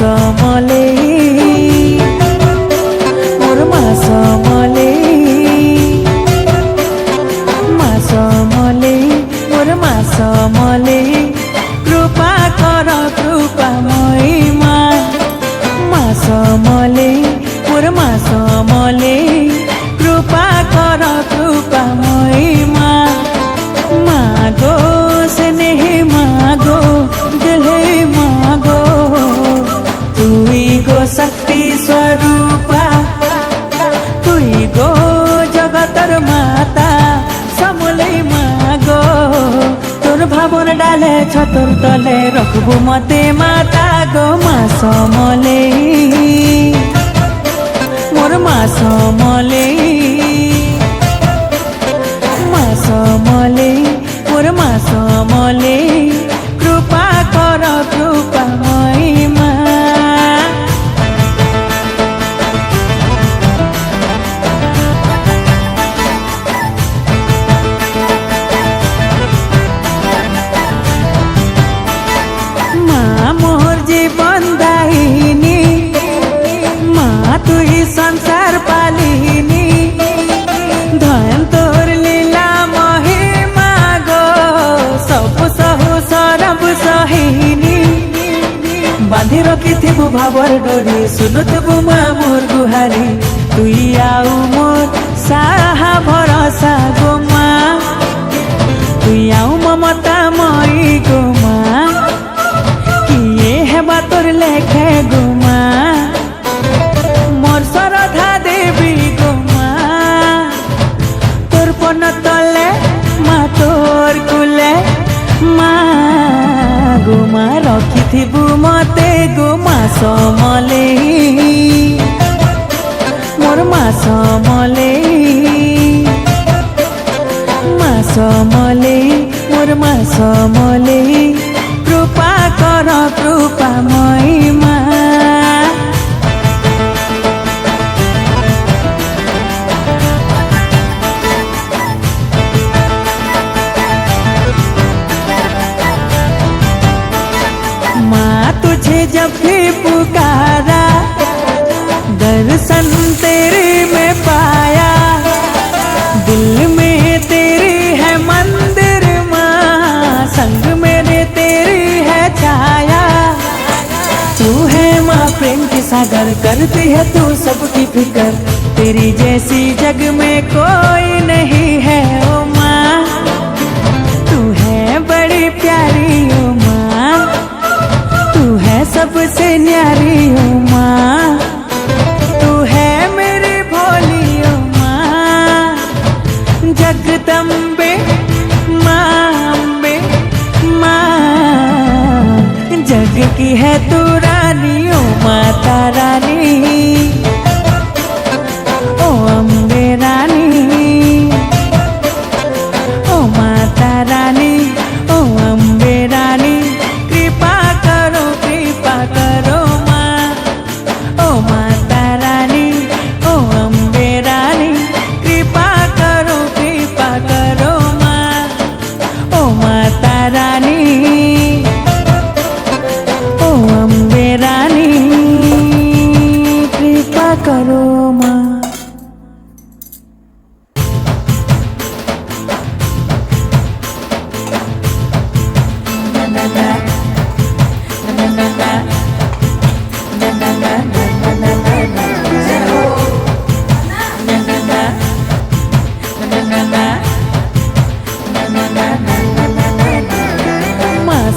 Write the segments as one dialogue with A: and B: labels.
A: समले मोर मा समले मोर मा समले कृपा कर कृपामयी मा समले मोर मा समले कृपा कर कृपामयी मागो स्नेह मागो दिल मागो तुई गो शक्ति स्वरूपा तुई गो जगतर माता समले मागो तोर भावन डाले छतर तले रखबू मते माता गो मा समले मोर मा समले मोर मा समले कृपा कर कृपामयी मोर जीवन दायिनी तुई संसार पालिनी धन तोर लीला महिमा गो सब सहु सरब सहिनी बांधि रखिथिबु भावर डोरी सुनुथबु माँ मोर गुहारी तुई आउ मोर साहा भरोसा गो माँ तुई आउ ममता मई गो माँ किए हेबा तोर लेखे गो माँ मोर श्रद्धा देवी गो माँ तोर पन तले माँ तोर कुले माँ गो माँ रखिथिबु मते गो माँ समले मोर माँ समले मोर माँ समले कृपा कर कृपामयी माँ तुझे जब भी पुकारा दर्शन तेरे में पाया दिल में तेरी है मंदिर माँ संग मेरे तेरी है छाया तू है माँ प्रेम की सागर करती है तू सबकी फिक्र तेरी जैसी जग में कोई नहीं है ओ माँ तू है बड़ी प्यारी ओ माँ सबसे न्यारी हो माँ तू है मेरी भोली हो माँ जगदम्बे माँ अम्बे माँ जग की है तू रानी ओ माता रानी ओ अम्बे रानी ओ माता रानी ओ अम्बे रानी कृपा करो माँ ओ माता रानी ओ अम्बे रानी कृपा करो माँ ओ माता रानी ओ अम्बे रानी कृपा करो माँ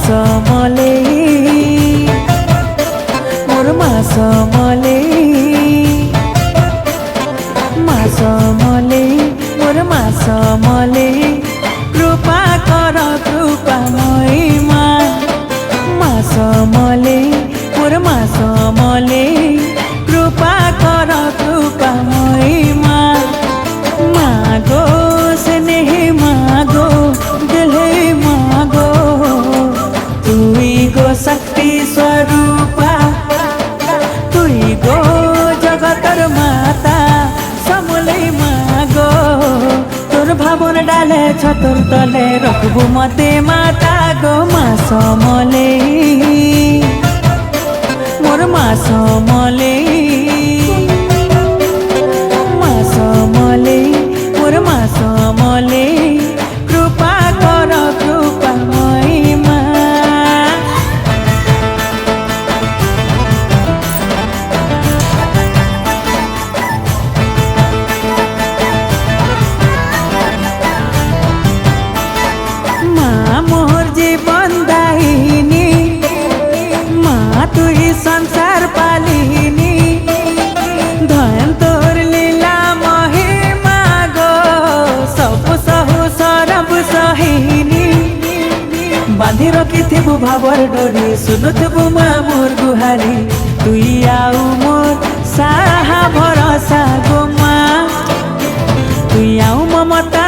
A: समले मोर मा समले मोर मा समले कृपा कर कृपामयी मा समले मोर मा समले कृपा कर कृपामयी मागो स्नेह मागो दिल मागो तुई गो शक्ति स्वरूपा तुई गो जगतर माता समले मागो तोर भावन डाले छतर तले रखबू मते माता गो मा समले मोर मा संसार पालिनी धन तोर लीला महिमा गो सब सहु सरब सहिनी बांधि रखिथिबु भावर डोरी सुनुथिबु मा मोर गुहारी तुई आउ मोर साहा भरोसा गो मा तुई आउ ममता